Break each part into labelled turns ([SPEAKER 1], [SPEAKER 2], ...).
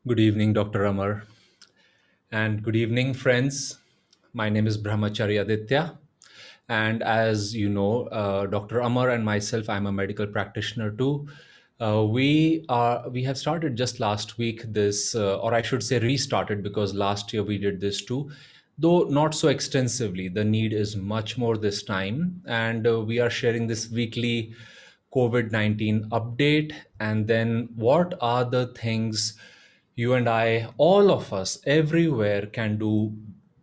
[SPEAKER 1] Good evening, Dr. Amar, and good evening, friends. My name is Brahmachari Aditya, and as you know, Dr. Amar and myself, I'm a medical practitioner too. We have started just last week this, or I should say, restarted because last year we did this too, though not so extensively. The need is much more this time, and we are sharing this weekly COVID-19 update, and then what are the things you and I, all of us, everywhere can do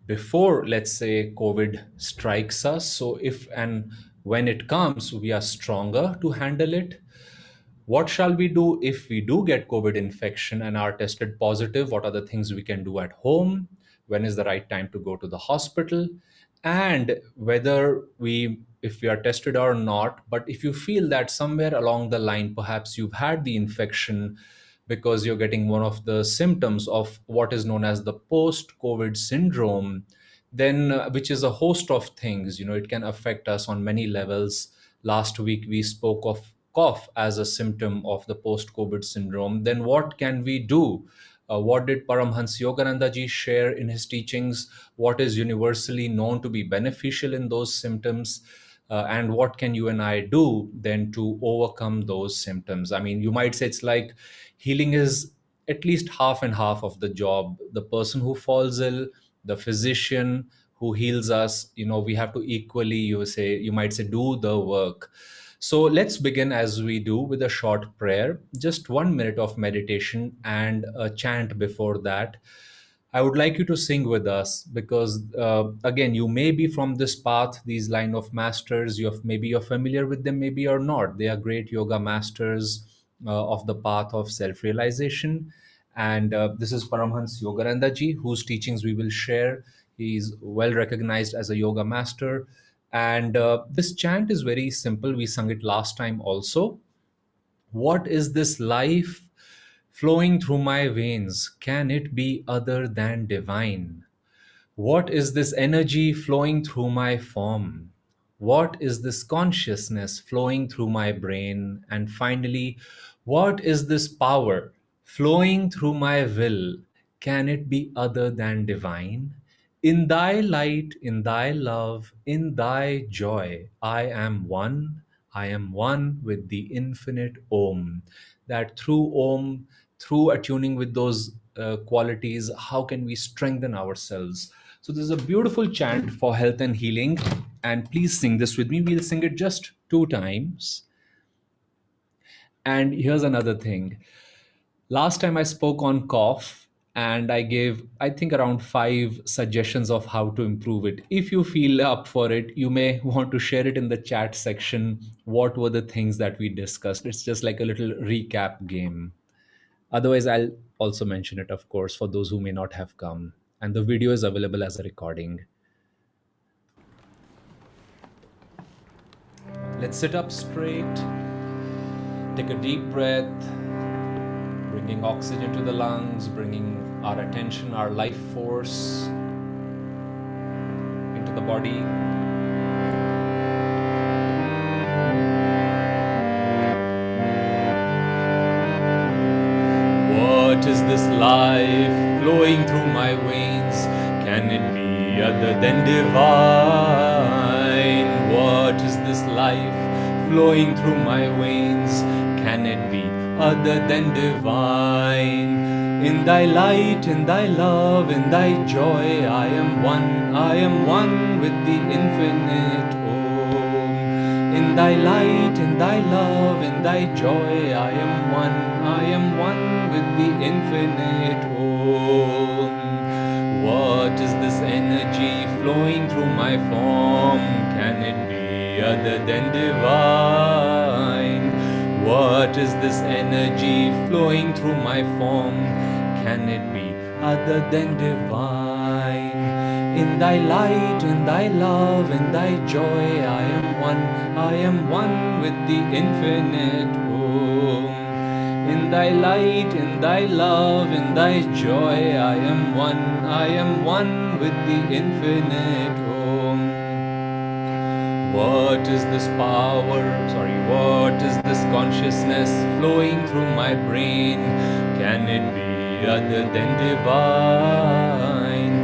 [SPEAKER 1] before, let's say, COVID strikes us. So, if and when it comes, we are stronger to handle it. What shall we do if we do get COVID infection and are tested positive? What are the things we can do at home? When is the right time to go to the hospital? And whether if we are tested or not, but if you feel that somewhere along the line, perhaps you've had the infection because you're getting one of the symptoms of what is known as the post COVID syndrome, then which is a host of things. It can affect us on many levels. Last week we spoke of cough as a symptom of the post COVID syndrome. Then what can we do? What did Paramhansa Yogananda ji share in his teachings? What is universally known to be beneficial in those symptoms? And what can you and I do then to overcome those symptoms? I mean, you might say it's like healing is at least half and half of the job. The person who falls ill, the physician who heals us, we have to equally, you might say, do the work. So let's begin as we do with a short prayer, just 1 minute of meditation and a chant before that. I would like you to sing with us because, again, you may be from this path, these line of masters. Maybe you're familiar with them, maybe you're not. They are great yoga masters of the path of self-realization. And this is Paramhans Yogananda ji, whose teachings we will share. He's well recognized as a yoga master. And this chant is very simple. We sung it last time also. What is this life flowing through my veins? Can it be other than divine? What is this energy flowing through my form? What is this consciousness flowing through my brain? And finally, what is this power flowing through my will? Can it be other than divine? In thy light, in thy love, in thy joy, I am one. I am one with the infinite Om. That through Om, through attuning with those qualities, how can we strengthen ourselves? So, this is a beautiful chant for health and healing. And please sing this with me. We'll sing it just 2 times. And here's another thing. Last time I spoke on cough and I gave, I think, around 5 suggestions of how to improve it. If you feel up for it, you may want to share it in the chat section. What were the things that we discussed? It's just like a little recap game. Otherwise, I'll also mention it, of course, for those who may not have come. And the video is available as a recording. Let's sit up straight. Take a deep breath, bringing oxygen to the lungs, bringing our attention, our life force into the body. What is this life flowing through my veins? Can it be other than divine? What is this life flowing through my veins? Can it be other than divine? In thy light, in thy love, in thy joy, I am one with the infinite Om. In thy light, in thy love, in thy joy, I am one with the infinite Om. What is this energy flowing through my form? Can it be other than divine? What is this energy flowing through my form? Can it be other than divine? In thy light, in thy love, in thy joy, I am one with the infinite Om. In thy light, in thy love, in thy joy, I am one with the infinite Om. What is this power? What is this consciousness flowing through my brain? Can it be other than divine?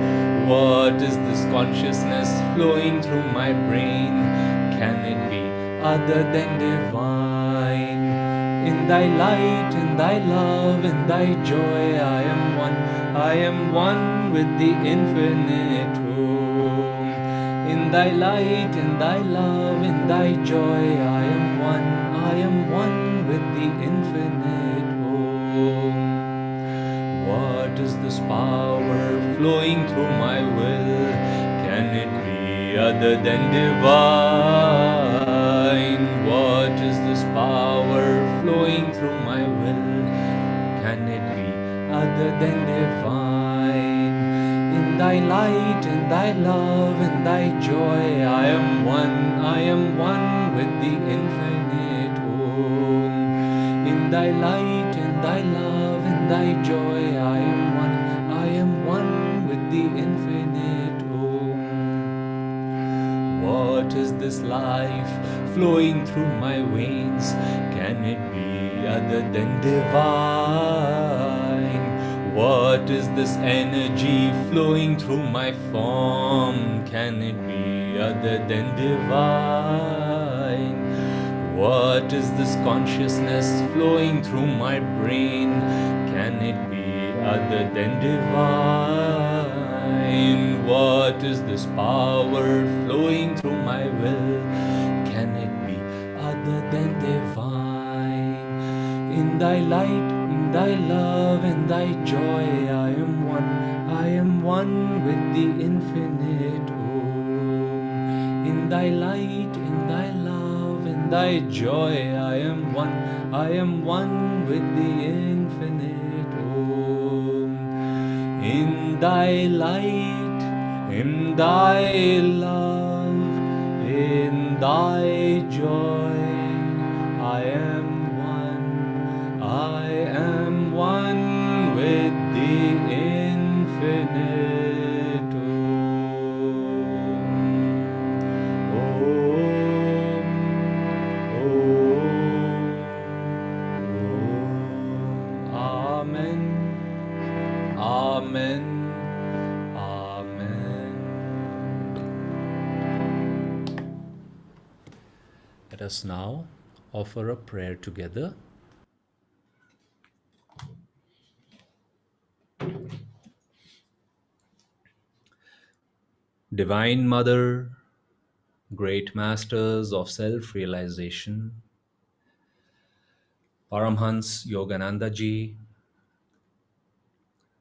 [SPEAKER 1] What is this consciousness flowing through my brain? Can it be other than divine? In thy light, in thy love, in thy joy, I am one. I am one with the infinite home. In thy light, in thy love, in thy joy, I am one. I am one with the infinite home. What is this power flowing through my will? Can it be other than divine? What is this power flowing through my will? Can it be other than divine? In thy light, in thy love, in thy joy, I am one. I am one with the infinite home. In thy light, in thy love, in thy joy, I am one. I am one with the infinite home. What is this life flowing through my veins? Can it be other than divine? What is this energy flowing through my form? Can it be other than divine? What is this consciousness flowing through my brain? Can it be other than divine? What is this power flowing through my will? Can it be other than divine? In thy light, in thy love, in thy joy, I am one. I am one with the infinite home. In thy light, in thy love, in thy joy, I am one. I am one with the infinite home. In thy light, in thy love, in thy joy, I am one. I am one with the infinite Om. Amen. Amen. Amen. Let us now offer a prayer together. Divine Mother, great masters of self-realization, Paramhansa Yogananda ji,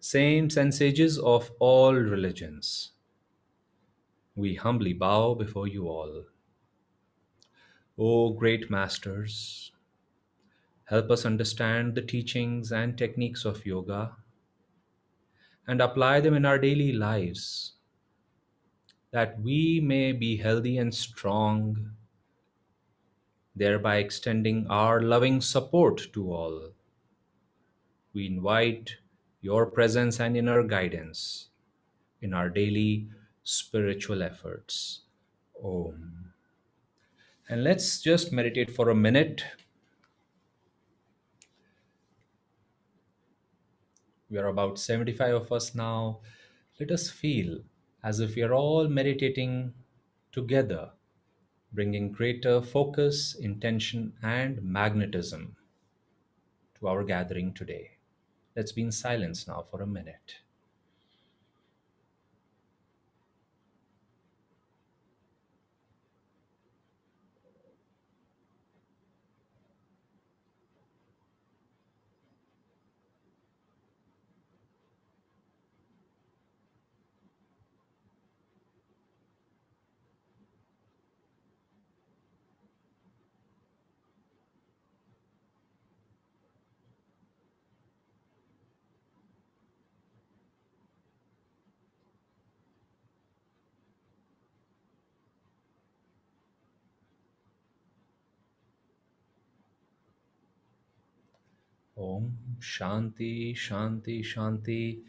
[SPEAKER 1] saints and sages of all religions, we humbly bow before you all. O great masters, help us understand the teachings and techniques of yoga and apply them in our daily lives, that we may be healthy and strong, thereby extending our loving support to all. We invite your presence and inner guidance in our daily spiritual efforts. Om. And let's just meditate for a minute. We are about 75 of us now. Let us feel as if we are all meditating together, bringing greater focus, intention, and magnetism to our gathering today. Let's be in silence now for a minute. Om Shanti, Shanti, Shanti,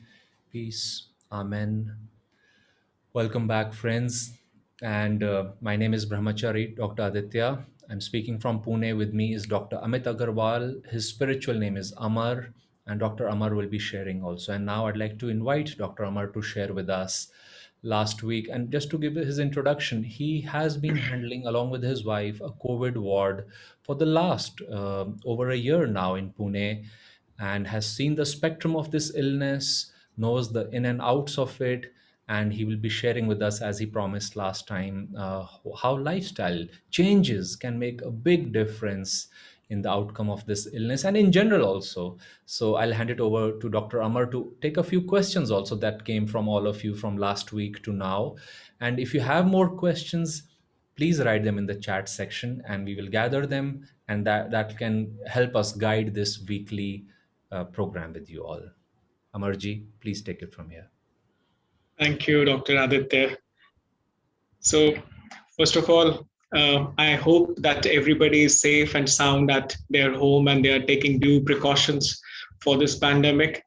[SPEAKER 1] peace. Amen. Welcome back, friends. And my name is Brahmachari, Dr. Aditya. I'm speaking from Pune. With me is Dr. Amit Agarwal. His spiritual name is Amar. and Dr. Amar will be sharing also. And now I'd like to invite Dr. Amar to share with us last week. And just to give his introduction, he has been handling, along with his wife, a COVID ward for the last over a year now in Pune, and has seen the spectrum of this illness, knows the in and outs of it. And he will be sharing with us, as he promised last time, how lifestyle changes can make a big difference in the outcome of this illness and in general also. So I'll hand it over to Dr. Amar to take a few questions also that came from all of you from last week to now. And if you have more questions, please write them in the chat section and we will gather them, and that can help us guide this weekly program with you all. Amarji, please take it from here.
[SPEAKER 2] Thank you, Dr. Aditya. So, first of all, I hope that everybody is safe and sound at their home and they are taking due precautions for this pandemic.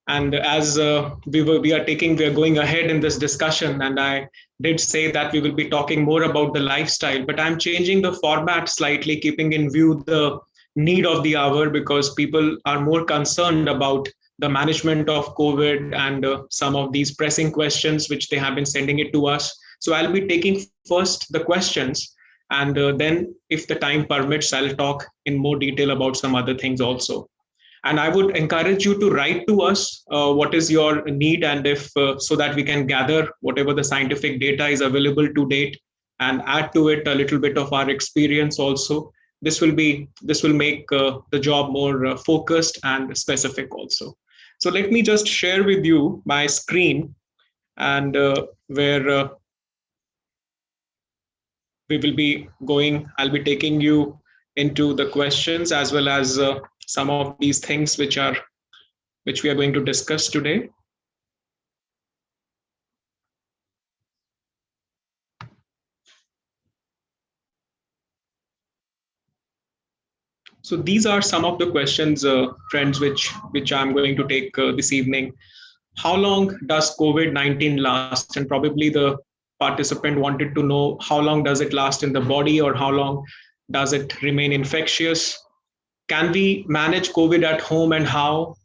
[SPEAKER 2] And as we are going ahead in this discussion, and I did say that we will be talking more about the lifestyle, but I'm changing the format slightly, keeping in view the need of the hour, because people are more concerned about the management of COVID and some of these pressing questions which they have been sending it to us. So I'll be taking first the questions, and then if the time permits, I'll talk in more detail about some other things also. And I would encourage you to write to us what is your need, and if so that we can gather whatever the scientific data is available to date and add to it a little bit of our experience also. This will make the job more focused and specific also. So let me just share with you my screen, and where we will be going. I'll be taking you into the questions as well as some of these things which we are going to discuss today. So these are some of the questions, friends, which I'm going to take this evening. How long does COVID-19 last? And probably the participant wanted to know how long does it last in the body, or how long does it remain infectious? Can we manage COVID at home, and how?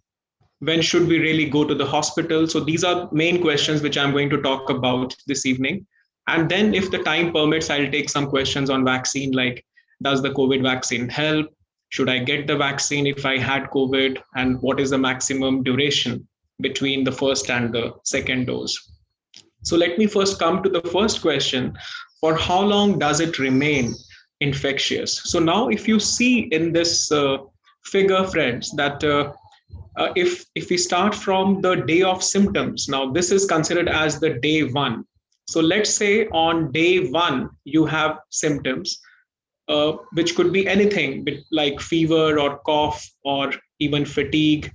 [SPEAKER 2] When should we really go to the hospital? So these are main questions which I'm going to talk about this evening. And then if the time permits, I'll take some questions on vaccine, like does the COVID vaccine help? Should I get the vaccine if I had COVID? And what is the maximum duration between the first and the second dose? So let me first come to the first question. For how long does it remain infectious? So now if you see in this figure, friends, that if we start from the day of symptoms, now this is considered as the day one. So let's say on day one you have symptoms, which could be anything like fever or cough or even fatigue.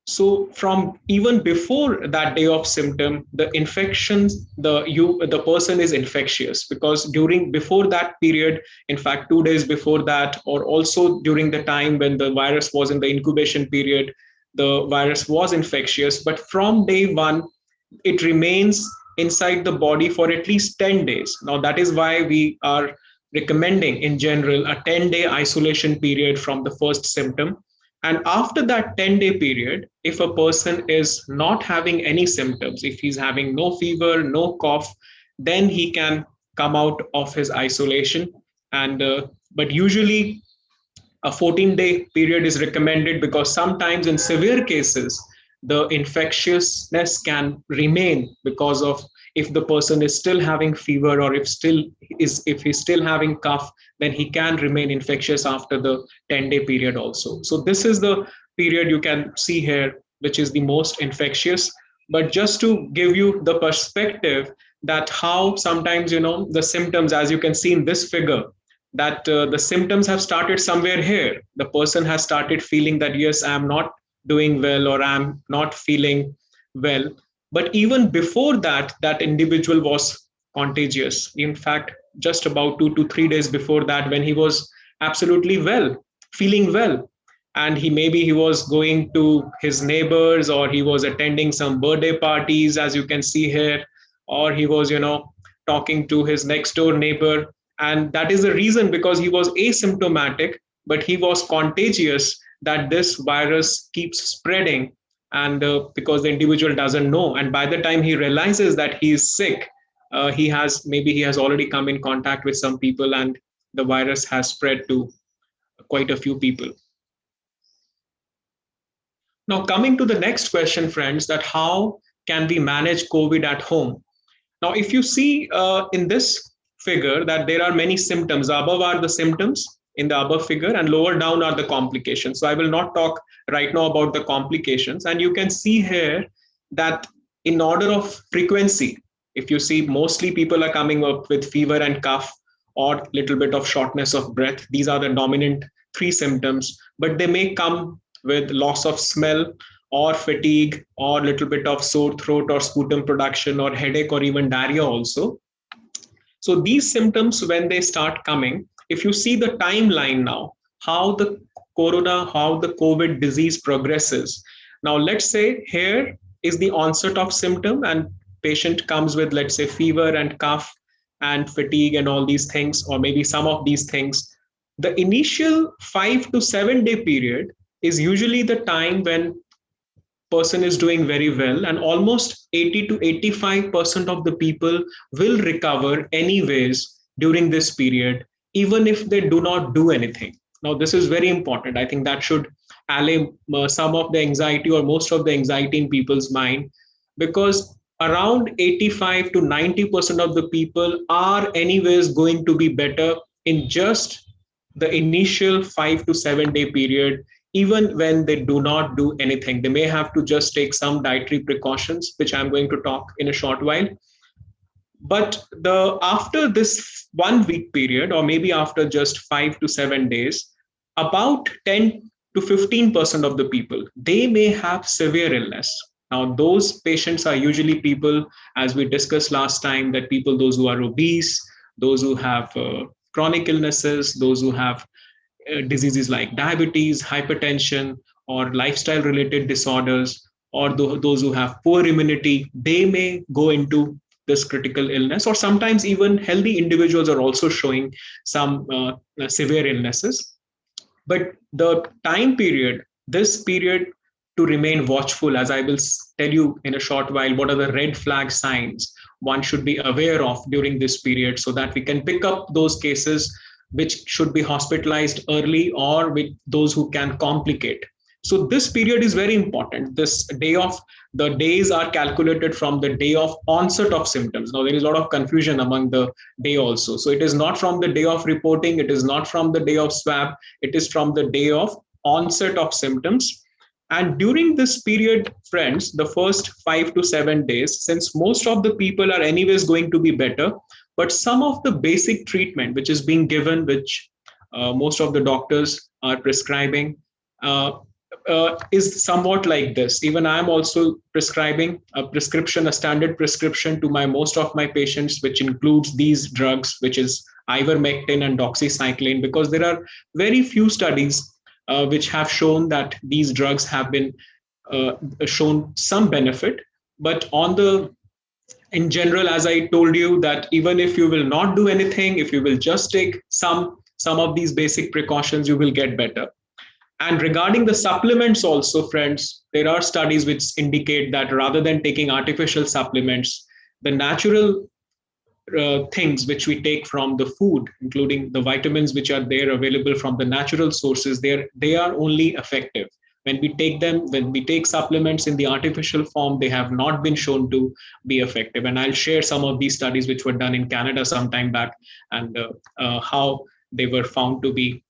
[SPEAKER 2] So from even before that day of symptom, the infections, the person is infectious, because before that period, in fact 2 days before that, or also during the time when the virus was in the incubation period, the virus was infectious. But from day one, it remains inside the body for at least 10 days. Now that is why we are recommending in general a 10-day isolation period from the first symptom. And after that 10-day period, if a person is not having any symptoms, if he's having no fever, no cough, then he can come out of his isolation. And but usually a 14-day period is recommended, because sometimes in severe cases, the infectiousness can remain, because of if the person is still having fever, or if he's still having cough, then he can remain infectious after the 10-day period also. So this is the period you can see here, which is the most infectious. But just to give you the perspective that how sometimes, the symptoms, as you can see in this figure, that the symptoms have started somewhere here. The person has started feeling that, yes, I'm not doing well, or I'm not feeling well. But even before that, that individual was contagious. In fact, just about 2 to 3 days before that, when he was absolutely well, feeling well, and he was going to his neighbors, or he was attending some birthday parties, as you can see here, or he was, talking to his next door neighbor. And that is the reason, because he was asymptomatic, but he was contagious. that this virus keeps spreading, and because the individual doesn't know, and by the time he realizes that he is sick, he has already come in contact with some people, and the virus has spread to quite a few people. Now, coming to the next question, friends, that how can we manage COVID at home? Now, if you see in this figure that there are many symptoms, above are the symptoms in the above figure, and lower down are the complications. So I will not talk right now about the complications. And you can see here that in order of frequency, if you see, mostly people are coming up with fever and cough or little bit of shortness of breath. These are the dominant three symptoms, but they may come with loss of smell or fatigue or little bit of sore throat or sputum production or headache or even diarrhea also. So these symptoms, when they start coming, if you see the timeline now, how the COVID disease progresses. Now, let's say here is the onset of symptom, and patient comes with, let's say, fever and cough and fatigue and all these things, or maybe some of these things. The initial 5 to 7 day period is usually the time when person is doing very well, and almost 80 to 85% of the people will recover anyways during this period, even if they do not do anything. Now, this is very important. I think that should allay some of the anxiety or most of the anxiety in people's mind, because around 85 to 90% of the people are anyways going to be better in just the initial 5 to 7 day period, even when they do not do anything. They may have to just take some dietary precautions, which I'm going to talk in a short while. But the after this 1 week period, or maybe after just 5 to 7 days, about 10 to 15% of the people, they may have severe illness. Now, those patients are usually people, as we discussed last time, that people, those who are obese, those who have chronic illnesses, those who have diseases like diabetes, hypertension, or lifestyle related disorders, or those who have poor immunity, they may go into this critical illness. Or sometimes even healthy individuals are also showing some severe illnesses. But the time period, this period to remain watchful, as I will tell you in a short while, what are the red flag signs one should be aware of during this period, so that we can pick up those cases which should be hospitalized early, or with those who can complicate. So this period is very important. The days are calculated from the day of onset of symptoms. Now, there is a lot of confusion among the day also. So it is not from the day of reporting, it is not from the day of swab, it is from the day of onset of symptoms. And during this period, friends, the first 5 to 7 days, since most of the people are anyways going to be better, but some of the basic treatment which is being given, which most of the doctors are prescribing, is somewhat like this. Even I am also prescribing a standard prescription to most of my patients, which includes these drugs, which is ivermectin and doxycycline, because there are very few studies which have shown that these drugs have been shown some benefit. But in general, as I told you, that even if you will not do anything, if you will just take some of these basic precautions, you will get better. And regarding the supplements also, friends, there are studies which indicate that rather than taking artificial supplements, the natural things which we take from the food, including the vitamins which are there available from the natural sources, they are only effective. When we take supplements in the artificial form, they have not been shown to be effective. And I'll share some of these studies which were done in Canada some time back, and how they were found to be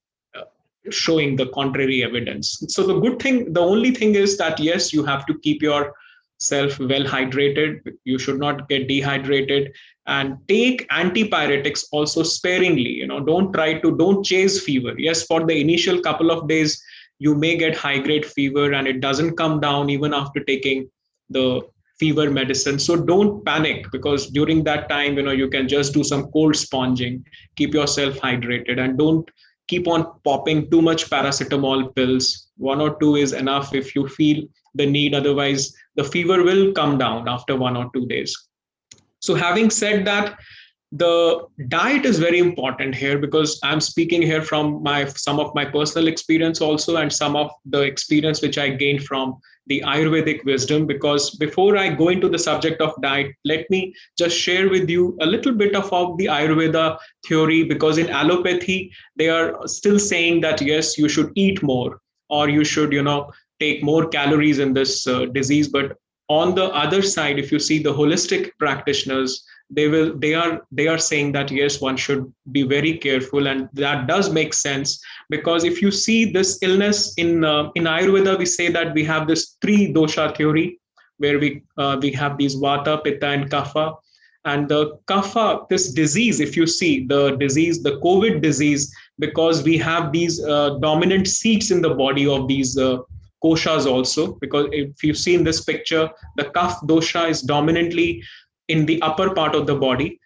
[SPEAKER 2] showing the contrary evidence. So the only thing is that, yes, you have to keep yourself well hydrated. You should not get dehydrated, and take antipyretics also sparingly. Don't chase fever. Yes, for the initial couple of days, you may get high grade fever and it doesn't come down even after taking the fever medicine. So don't panic, because during that time, you can just do some cold sponging, keep yourself hydrated, and don't keep on popping too much paracetamol pills. 1 or 2 is enough if you feel the need. Otherwise, the fever will come down after 1 or 2 days. So having said that, the diet is very important here, because I'm speaking here from my some of my personal experience also, and some of the experience which I gained from the Ayurvedic wisdom. Because before I go into the subject of diet, let me just share with you a little bit of the Ayurveda theory. Because in allopathy they are still saying that yes, you should eat more, or you should, take more calories in this disease. But on the other side, if you see the holistic practitioners, they are saying that yes, one should be very careful, and that does make sense. Because if you see this illness in Ayurveda, we say that we have this three dosha theory, where we have these vata, pitta, and kapha. And the kapha, this disease, if you see the disease, the COVID disease, because we have these dominant seats in the body of these koshas also. Because if you see in this picture, the kapha dosha is dominantly in the upper part of the body,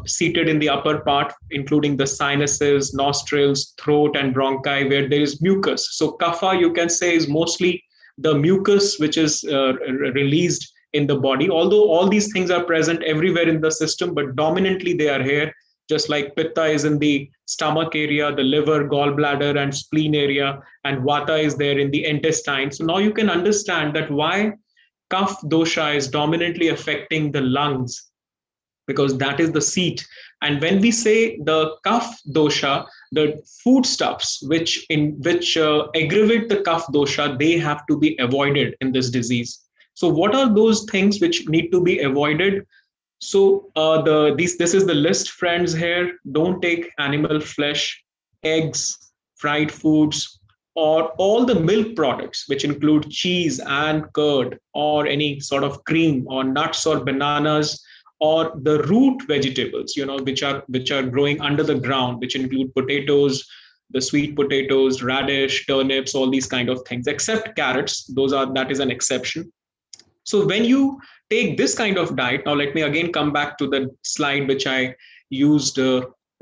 [SPEAKER 2] seated in the upper part, including the sinuses, nostrils, throat, and bronchi, where there is mucus. So kapha, you can say, is mostly the mucus which is released in the body. Although all these things are present everywhere in the system, but dominantly they are here. Just like pitta is in the stomach area, the liver, gallbladder, and spleen area, and vata is there in the intestine. So now you can understand that why kapha dosha is dominantly affecting the lungs, because that is the seat. And when we say the kapha dosha, the foodstuffs which aggravate the kapha dosha, they have to be avoided in this disease. So what are those things which need to be avoided? So this is the list, friends. Here, don't take animal flesh, eggs, fried foods, or all the milk products, which include cheese and curd, or any sort of cream, or nuts or bananas, or the root vegetables, which are growing under the ground, which include potatoes, the sweet potatoes, radish, turnips, all these kind of things, except carrots. That is an exception. So when you take this kind of diet, now let me again come back to the slide which I used,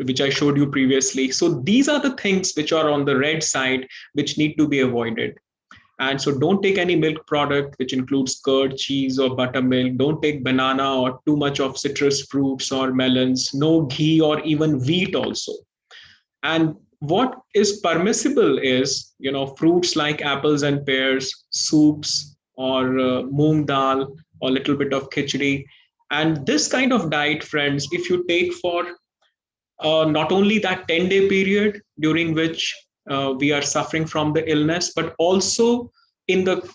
[SPEAKER 2] which I showed you previously. So these are the things which are on the red side, which need to be avoided. And so don't take any milk product, which includes curd, cheese, or buttermilk. Don't take banana or too much of citrus fruits or melons. No ghee or even wheat also. And what is permissible is, fruits like apples and pears, soups, or moong dal, or a little bit of khichdi. And this kind of diet, friends, if you take for not only that 10-day period during which we are suffering from the illness, but also in the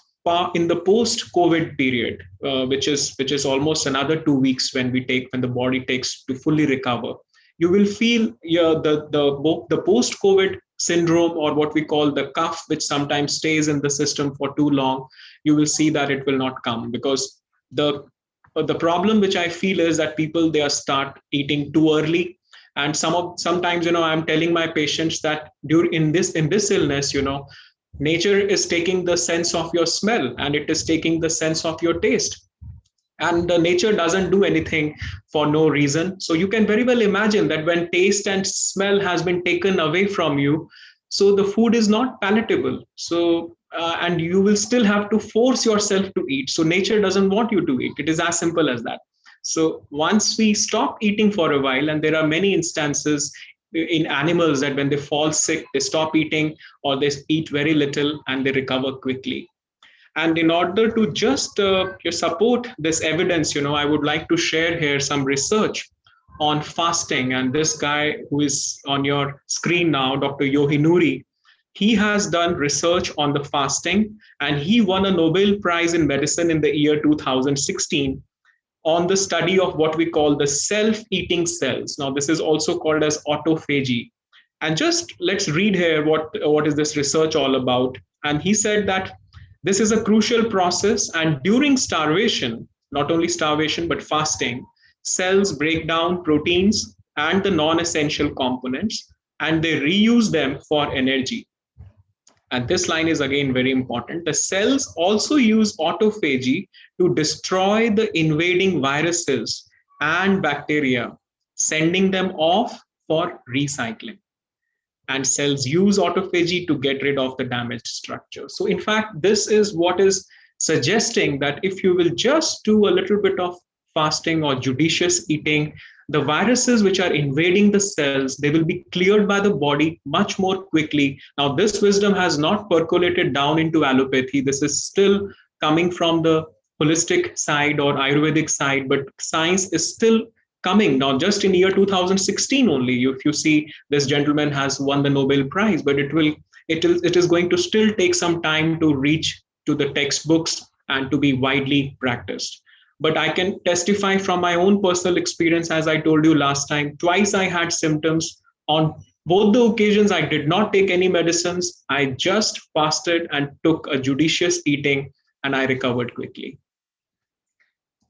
[SPEAKER 2] post COVID period, which is almost another 2 weeks, when the body takes to fully recover. You will feel, the post COVID syndrome, or what we call the cough, which sometimes stays in the system for too long. You will see that it will not come, because the problem which I feel is that people, they are start eating too early. And sometimes, I'm telling my patients that during in this illness, nature is taking the sense of your smell, and it is taking the sense of your taste. And the nature doesn't do anything for no reason. So you can very well imagine that when taste and smell has been taken away from you, so the food is not palatable. So and you will still have to force yourself to eat. So nature doesn't want you to eat. It is as simple as that. So once we stop eating for a while, and there are many instances in animals that when they fall sick, they stop eating, or they eat very little, and they recover quickly. And in order to just support this evidence, I would like to share here some research on fasting. And this guy who is on your screen now, Dr. Yohinuri, he has done research on the fasting, and he won a Nobel Prize in medicine in the year 2016 on the study of what we call the self-eating cells. Now, this is also called as autophagy. And just let's read here what is this research all about. And he said that this is a crucial process, and during starvation, not only starvation, but fasting, cells break down proteins and the non-essential components, and they reuse them for energy. And this line is again very important. The cells also use autophagy to destroy the invading viruses and bacteria, sending them off for recycling. And cells use autophagy to get rid of the damaged structure. So in fact, this is what is suggesting that if you will just do a little bit of fasting or judicious eating, the viruses which are invading the cells, they will be cleared by the body much more quickly. Now, this wisdom has not percolated down into allopathy. This is still coming from the holistic side or Ayurvedic side, but science is still coming now. Just in year 2016 only, if you see, this gentleman has won the Nobel Prize, but it is going to still take some time to reach to the textbooks and to be widely practiced. But I can testify from my own personal experience. As I told you last time, twice I had symptoms. On both the occasions, I did not take any medicines. I just fasted and took a judicious eating, and I recovered quickly.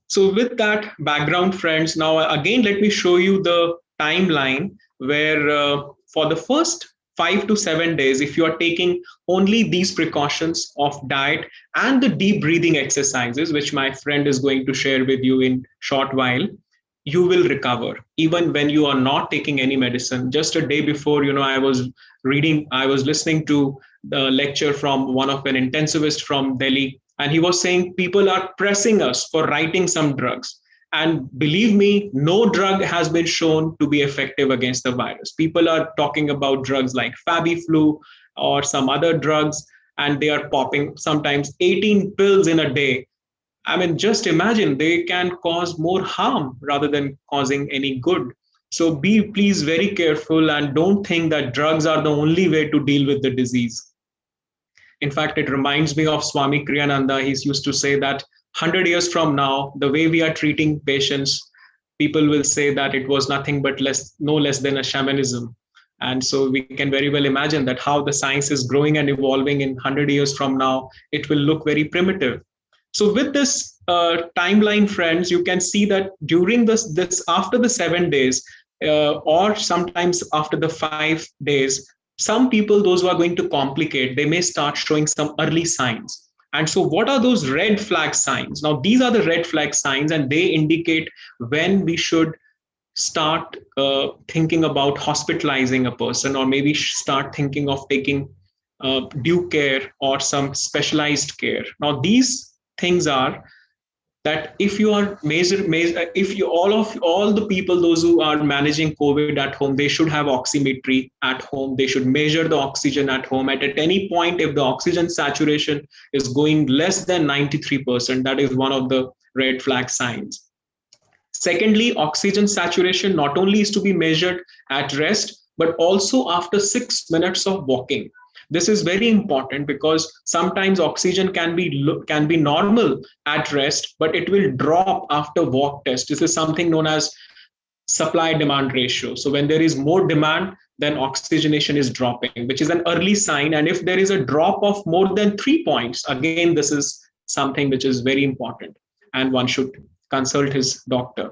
[SPEAKER 2] So with that background, friends, now again, let me show you the timeline where for the first 5 to 7 days, if you are taking only these precautions of diet and the deep breathing exercises, which my friend is going to share with you in short while, you will recover even when you are not taking any medicine. Just a day before, I was listening to the lecture from one of an intensivist from Delhi, and he was saying people are pressing us for writing some drugs. And believe me, no drug has been shown to be effective against the virus. People are talking about drugs like Fabiflu or some other drugs, and they are popping sometimes 18 pills in a day. I mean, just imagine, they can cause more harm rather than causing any good. So be please very careful and don't think that drugs are the only way to deal with the disease. In fact, it reminds me of Swami Kriyananda. He used to say that 100 years from now, the way we are treating patients, people will say that it was nothing but no less than a shamanism. And so we can very well imagine that how the science is growing and evolving in 100 years from now, it will look very primitive. So with this timeline, friends, you can see that during this after the 7 days, or sometimes after the 5 days, some people, those who are going to complicate, they may start showing some early signs. And so what are those red flag signs? Now, these are the red flag signs, and they indicate when we should start thinking about hospitalizing a person, or maybe start thinking of taking due care or some specialized care. Now, these things are that if you are if you all the people, those who are managing COVID at home, they should have oximetry at home. They should measure the oxygen at home. At any point, if the oxygen saturation is going less than 93%, that is one of the red flag signs. Secondly, oxygen saturation not only is to be measured at rest, but also after 6 minutes of walking. This is very important because sometimes oxygen can be normal at rest, but it will drop after walk test. This is something known as supply demand ratio. So when there is more demand, then oxygenation is dropping, which is an early sign. And if there is a drop of more than 3 points, again, this is something which is very important, and one should consult his doctor.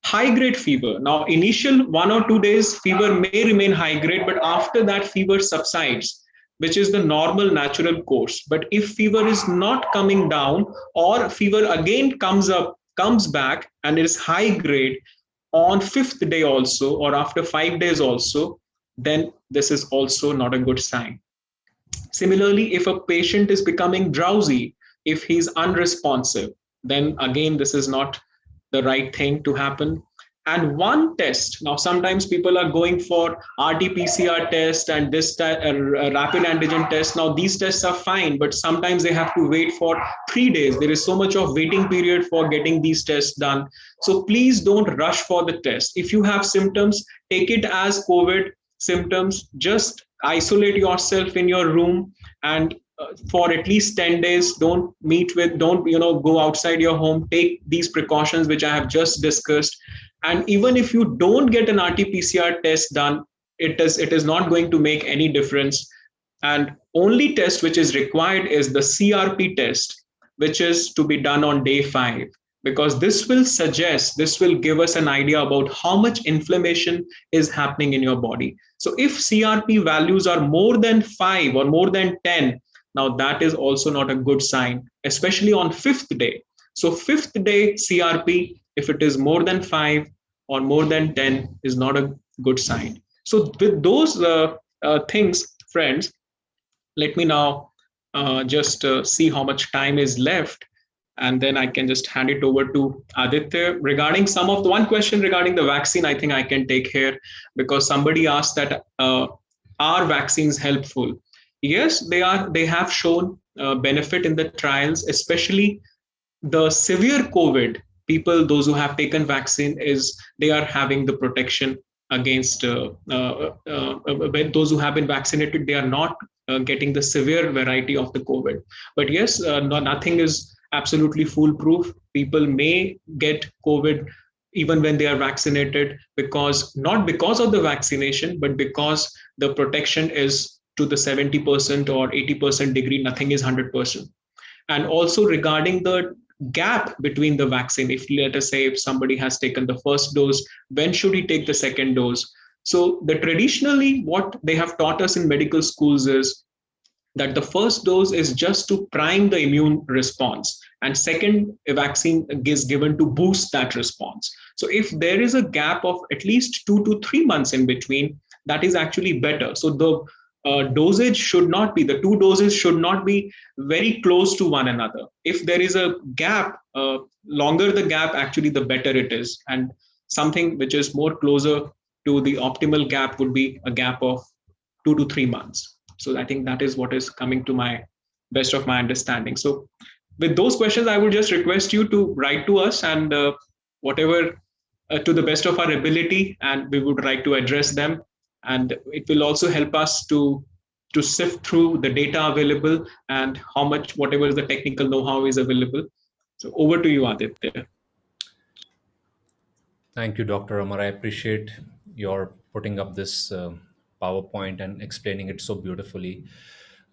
[SPEAKER 2] High grade fever. Now, initial 1 or 2 days, fever may remain high grade, but after that, fever subsides, which is the normal natural course. But if fever is not coming down, or fever again comes back and is high grade on 5th day also, or after 5 days also, then this is also not a good sign. Similarly, if a patient is becoming drowsy, if he's unresponsive, then again, this is not the right thing to happen. And one test, now sometimes people are going for RT-PCR test and this rapid antigen test. Now these tests are fine, but sometimes they have to wait for 3 days. There is so much of waiting period for getting these tests done. So please don't rush for the test. If you have symptoms, take it as COVID symptoms. Just isolate yourself in your room, and for at least 10 days, don't go outside your home. Take these precautions which I have just discussed. And even if you don't get an RT-PCR test done, it is not going to make any difference. And only test which is required is the CRP test, which is to be done on day 5, because this will give us an idea about how much inflammation is happening in your body. So if CRP values are more than 5 or more than 10, now that is also not a good sign, especially on 5th day. So 5th day CRP, if it is more than 5 or more than 10, is not a good sign. So with those things, friends, let me now just see how much time is left. and then I can just hand it over to Aditya regarding some of the one question regarding the vaccine. I think I can take here because somebody asked that are vaccines helpful? Yes, they are. They have shown benefit in the trials, especially the severe COVID people, those who have taken vaccine, is they are having the protection against those who have been vaccinated. They are not getting the severe variety of the COVID. But yes, no, nothing is absolutely foolproof. People may get COVID even when they are vaccinated, because not because of the vaccination, but because the protection is to the 70% or 80% degree. Nothing is 100%. And also regarding the gap between the vaccine, if let us say if somebody has taken the first dose, when should he take the second dose? So the traditionally what they have taught us in medical schools is that the first dose is just to prime the immune response, and second vaccine is given to boost that response. So if there is a gap of at least 2 to 3 months in between, that is actually better. So the dosage should not be, the two doses should not be very close to one another. If there is a gap, longer the gap, actually the better it is. And something which is more closer to the optimal gap would be a gap of 2 to 3 months. So I think that is what is coming to my best of my understanding. So with those questions, I would just request you to write to us, and whatever to the best of our ability, and we would like to address them. And it will also help us to sift through the data available and how much whatever the technical know-how is available. So over to you, Aditya.
[SPEAKER 1] Thank you, Dr. Amar. I appreciate your putting up this PowerPoint and explaining it so beautifully.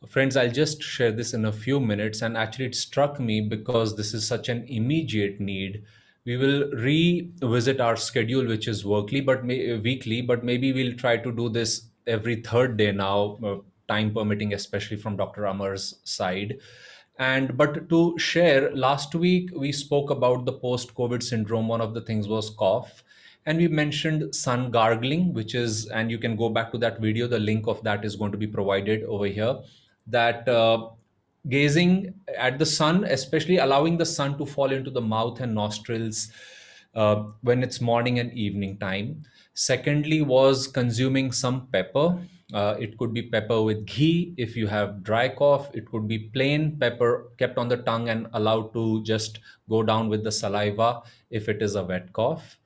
[SPEAKER 1] Friends, I'll just share this in a few minutes. And actually, it struck me because this is such an immediate need. We will revisit our schedule, which is weekly, but maybe we'll try to do this every third day now, time permitting, especially from Dr. Amar's side. And but to share, last week we spoke about the post COVID syndrome. One of the things was cough, and we mentioned sun gargling, which is, and you can go back to that video, the link of that is going to be provided over here, that gazing at the sun, especially allowing the sun to fall into the mouth and nostrils when it's morning and evening time. Secondly, was consuming some pepper. It could be pepper with ghee if you have dry cough. It could be plain pepper kept on the tongue and allowed to just go down with the saliva if it is a wet cough.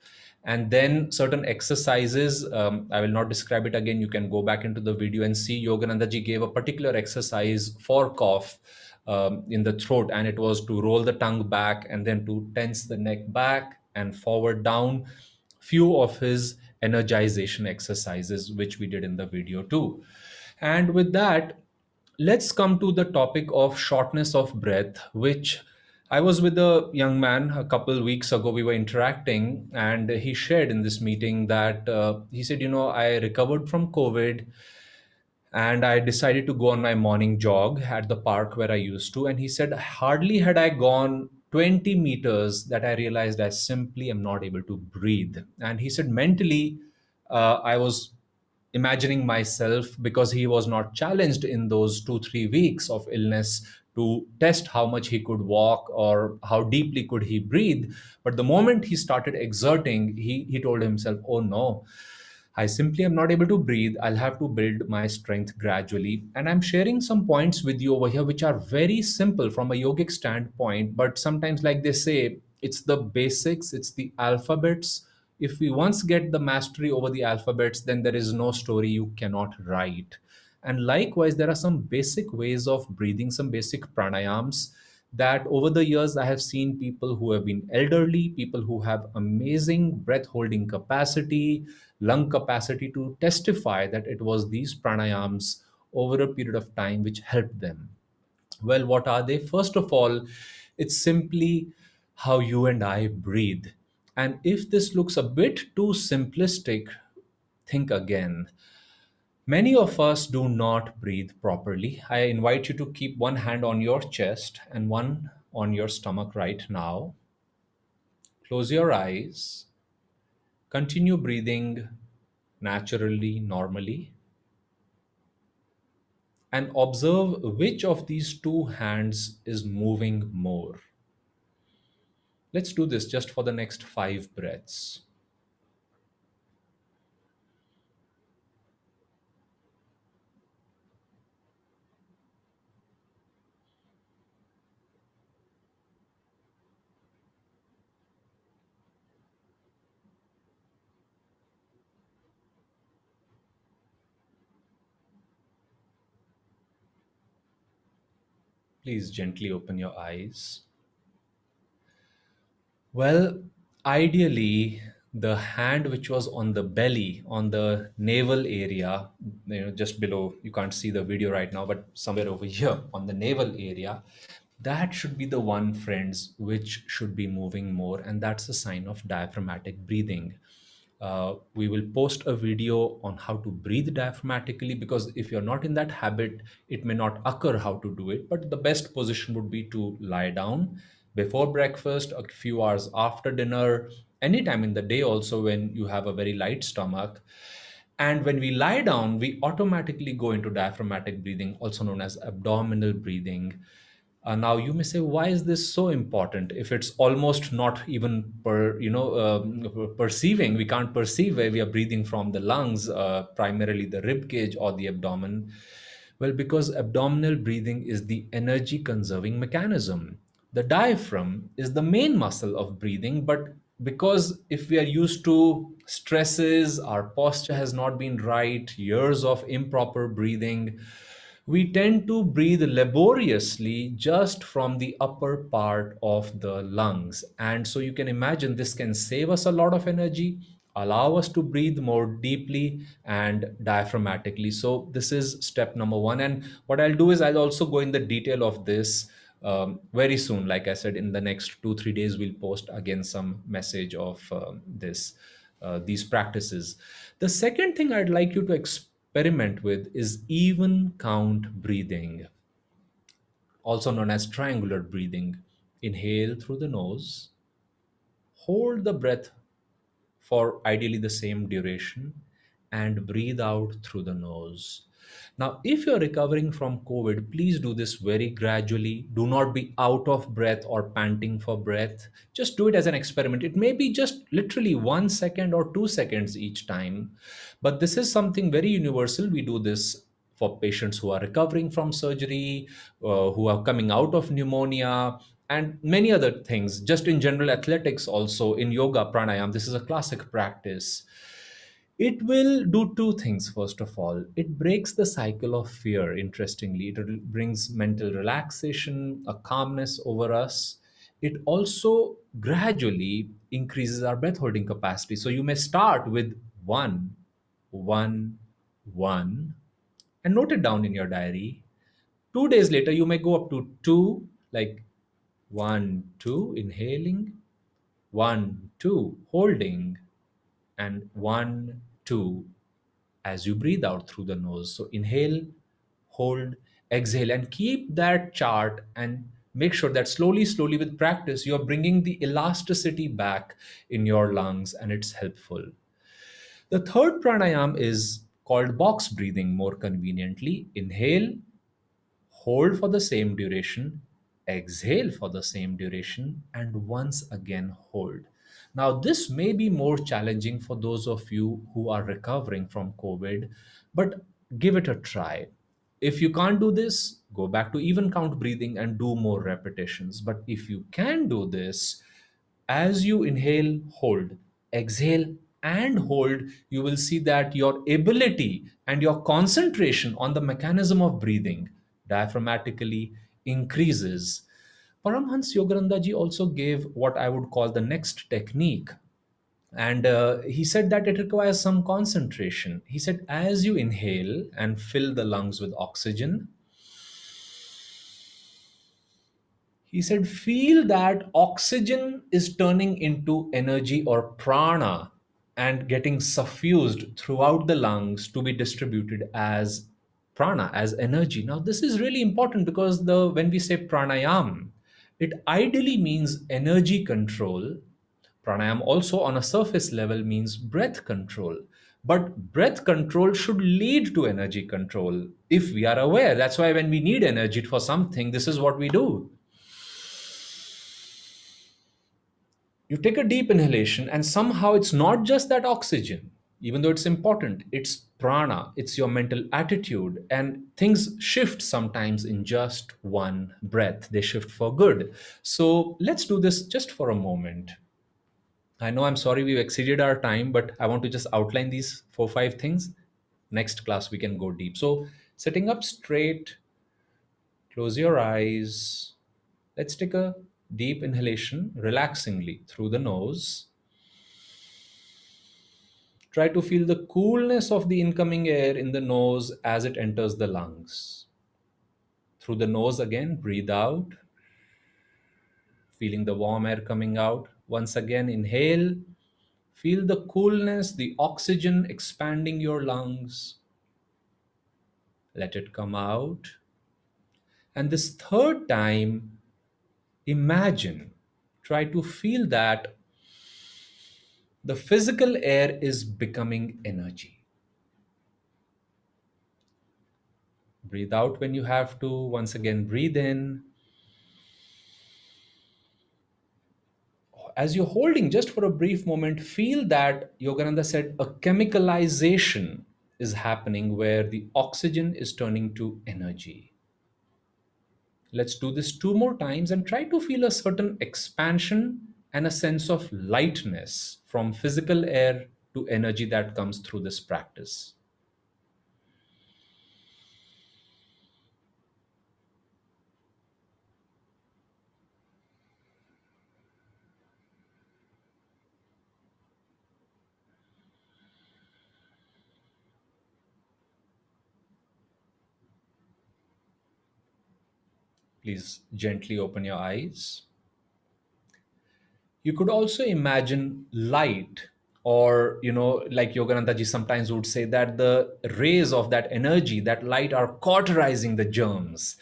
[SPEAKER 1] And then certain exercises, I will not describe it again. You can go back into the video and see Yogananda ji gave a particular exercise for cough in the throat, and it was to roll the tongue back and then to tense the neck back and forward down. Few of his energization exercises, which we did in the video too. And with that, let's come to the topic of shortness of breath, which I was with a young man a couple weeks ago. We were interacting, and he shared in this meeting that he said, I recovered from COVID and I decided to go on my morning jog at the park where I used to. And he said, hardly had I gone 20 meters that I realized I simply am not able to breathe. And he said, mentally, I was imagining myself, because he was not challenged in those 2 3 weeks of illness to test how much he could walk or how deeply could he breathe. But the moment he started exerting, he told himself, oh no, I simply am not able to breathe. I'll have to build my strength gradually. And I'm sharing some points with you over here, which are very simple from a yogic standpoint. But sometimes, like they say, it's the basics, it's the alphabets. If we once get the mastery over the alphabets, then there is no story you cannot write. And likewise, there are some basic ways of breathing, some basic pranayams that over the years I have seen people who have been elderly, people who have amazing breath holding capacity, lung capacity, to testify that it was these pranayams over a period of time which helped them. Well, what are they? First of all, it's simply how you and I breathe. And if this looks a bit too simplistic, think again. Many of us do not breathe properly. I invite you to keep one hand on your chest and one on your stomach right now. Close your eyes. Continue breathing naturally, normally, and observe which of these two hands is moving more. Let's do this just for the next 5 breaths. Please gently open your eyes. Well, ideally, the hand which was on the belly, on the navel area, just below, you can't see the video right now, but somewhere over here on the navel area, that should be the one, friends, which should be moving more. And that's a sign of diaphragmatic breathing. We will post a video on how to breathe diaphragmatically, because if you're not in that habit, it may not occur how to do it. But the best position would be to lie down before breakfast, a few hours after dinner, anytime in the day, also when you have a very light stomach. And when we lie down, we automatically go into diaphragmatic breathing, also known as abdominal breathing. Now you may say, why is this so important? If it's almost not even perceiving, we can't perceive where we are breathing from, the lungs, primarily the rib cage or the abdomen. Well, because abdominal breathing is the energy conserving mechanism. The diaphragm is the main muscle of breathing, but because if we are used to stresses, our posture has not been right, years of improper breathing, we tend to breathe laboriously just from the upper part of the lungs. And so you can imagine this can save us a lot of energy, allow us to breathe more deeply and diaphragmatically. So this is step number one. And what I'll do is I'll also go in the detail of this very soon. Like I said, in the next 2 3 days, we'll post again some message of these practices. The second thing I'd like you to experiment with is even count breathing, also known as triangular breathing. Inhale through the nose, hold the breath for ideally the same duration, and breathe out through the nose. Now, if you're recovering from COVID, please do this very gradually. Do not be out of breath or panting for breath. Just do it as an experiment. It may be just literally 1 second or 2 seconds each time, but this is something very universal. We do this for patients who are recovering from surgery, who are coming out of pneumonia, and many other things. Just in general athletics, also in yoga, pranayam, this is a classic practice. It will do two things. First of all, it breaks the cycle of fear. Interestingly, it brings mental relaxation, a calmness over us. It also gradually increases our breath holding capacity. So you may start with one, one, one, and note it down in your diary. 2 days later, you may go up to two, like one, two, inhaling, one, two, holding, and one, two, as you breathe out through the nose. So inhale, hold, exhale, and keep that chart, and make sure that slowly, slowly with practice, you're bringing the elasticity back in your lungs, and it's helpful. The third pranayam is called box breathing more conveniently. Inhale, hold for the same duration, exhale for the same duration, and once again hold. Now, this may be more challenging for those of you who are recovering from COVID, but give it a try. If you can't do this, go back to even count breathing and do more repetitions. But if you can do this, as you inhale, hold, exhale, and hold, you will see that your ability and your concentration on the mechanism of breathing diaphragmatically increases. Paramhansa Yogananda ji also gave what I would call the next technique. And he said that it requires some concentration. He said, as you inhale and fill the lungs with oxygen, he said, feel that oxygen is turning into energy or prana and getting suffused throughout the lungs to be distributed as prana, as energy. Now, this is really important because when we say pranayam, it ideally means energy control. Pranayam also on a surface level means breath control. But breath control should lead to energy control if we are aware. That's why when we need energy for something, this is what we do. You take a deep inhalation, and somehow it's not just that oxygen, even though it's important, it's prana, it's your mental attitude, and things shift sometimes in just one breath. They shift for good. So let's do this just for a moment. I know, I'm sorry we've exceeded our time, but I want to just outline these 4 5 things. Next class we can go deep. So sitting up straight, close your eyes. Let's take a deep inhalation relaxingly through the nose. Try to feel the coolness of the incoming air in the nose as it enters the lungs. Through the nose again, breathe out, feeling the warm air coming out. Once again, inhale. Feel the coolness, the oxygen expanding your lungs. Let it come out. And this third time, imagine, try to feel that the physical air is becoming energy. Breathe out when you have to. Once again, breathe in. As you're holding just for a brief moment, feel that Yogananda said a chemicalization is happening where the oxygen is turning to energy. Let's do this 2 more times and try to feel a certain expansion and a sense of lightness from physical air to energy that comes through this practice. Please gently open your eyes. You could also imagine light, or like Yogananda ji sometimes would say that the rays of that energy, that light, are cauterizing the germs.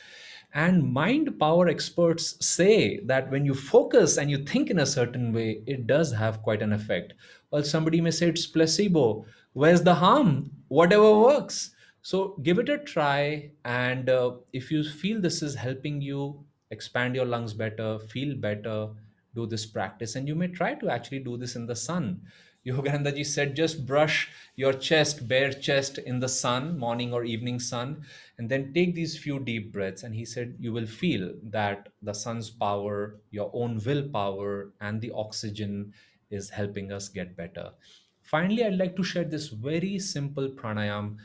[SPEAKER 1] And mind power experts say that when you focus and you think in a certain way, it does have quite an effect. Well, somebody may say it's placebo. Where's the harm? Whatever works. So give it a try. And if you feel this is helping you expand your lungs better, feel better, do this practice. And you may try to actually do this in the sun. Yogananda ji said, just brush your chest, bare chest, in the sun, morning or evening sun, and then take these few deep breaths. And he said, you will feel that the sun's power, your own willpower, and the oxygen is helping us get better. Finally, I'd like to share this very simple pranayam,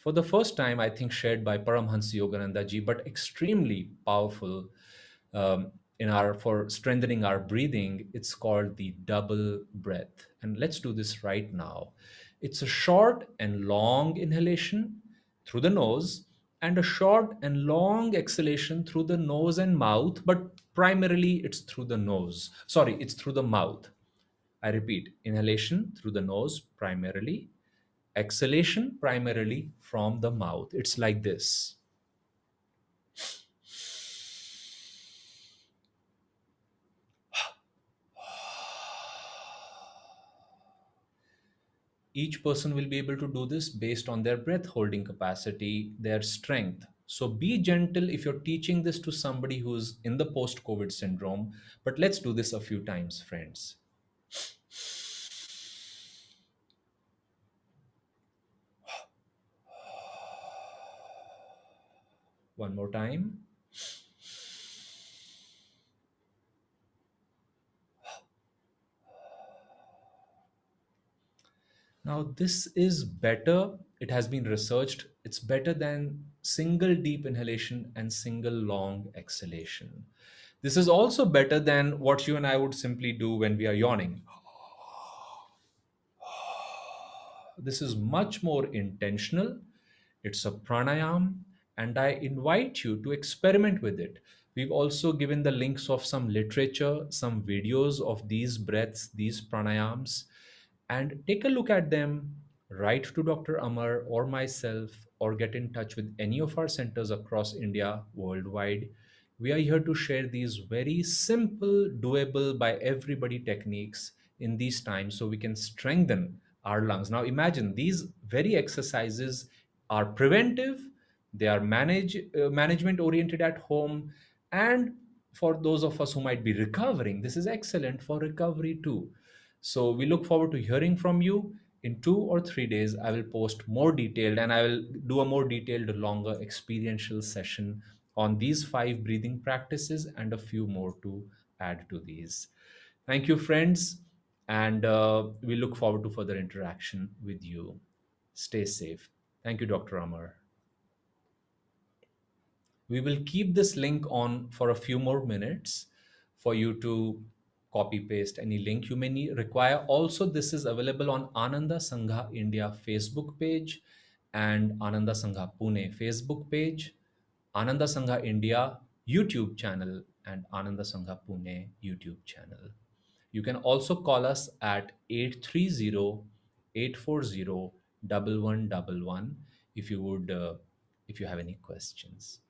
[SPEAKER 1] for the first time, I think, shared by Paramhansa Yogananda ji, but extremely powerful in our for strengthening our breathing. It's called the double breath, and let's do this right now. It's a short and long inhalation through the nose, and a short and long exhalation through the nose and mouth, but primarily it's through the nose. Sorry, it's through the mouth. I repeat, inhalation through the nose primarily, exhalation primarily from the mouth. It's like this. Each person will be able to do this based on their breath holding capacity, their strength. So be gentle if you're teaching this to somebody who's in the post COVID syndrome. But let's do this a few times, friends. One more time. Now, this is better. It has been researched. It's better than single deep inhalation and single long exhalation. This is also better than what you and I would simply do when we are yawning. This is much more intentional. It's a pranayam, and I invite you to experiment with it. We've also given the links of some literature, some videos of these breaths, these pranayams, and take a look at them. Write to Dr. Amar or myself, or get in touch with any of our centers across India, worldwide. We are here to share these very simple, doable by everybody techniques in these times so we can strengthen our lungs. Now, imagine these very exercises are preventive, they are management oriented at home, and for those of us who might be recovering, this is excellent for recovery too. So we look forward to hearing from you. In 2 or 3 days, I will post more detailed, and I will do a more detailed, longer experiential session on these 5 breathing practices and a few more to add to these. Thank you, friends, and we look forward to further interaction with you. Stay safe. Thank you, Dr. Amar. We will keep this link on for a few more minutes for you to copy paste any link you may require. Also, this is available on Ananda Sangha India Facebook page and Ananda Sangha Pune Facebook page, Ananda Sangha India YouTube channel, and Ananda Sangha Pune YouTube channel. You can also call us at 830-840-1111 if you would if you have any questions.